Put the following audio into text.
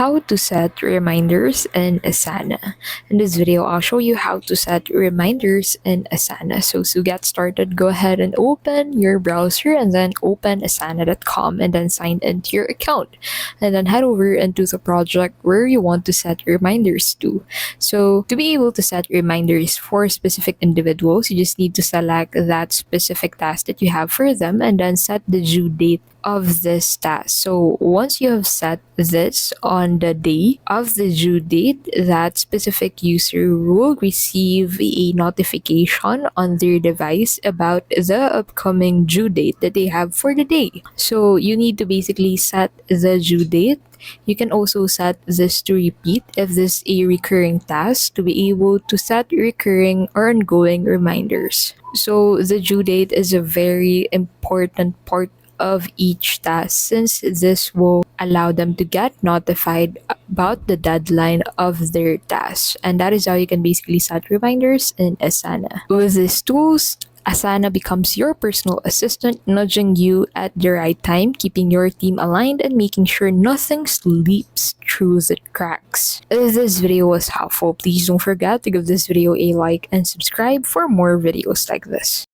how to set reminders in Asana. In this video, I'll show you how to set reminders in Asana. So to get started, go ahead and open your browser and then open asana.com and then sign into your account. And then head over into the project where you want to set reminders to. So to be able to set reminders for specific individuals, you just need to select that specific task that you have for them and then set the due date of this task. So once you have set this on the day of the due date, that specific user will receive a notification on their device about the upcoming due date that they have for the day. So you need to basically set the due date. You can also set this to repeat if this is a recurring task to be able to set recurring or ongoing reminders. So the due date is a very important part of each task since this will allow them to get notified about the deadline of their task. And that is how you can basically set reminders in Asana. With these tools, Asana becomes your personal assistant, nudging you at the right time, keeping your team aligned, and making sure nothing slips through the cracks. If this video was helpful, please don't forget to give this video a like and subscribe for more videos like this.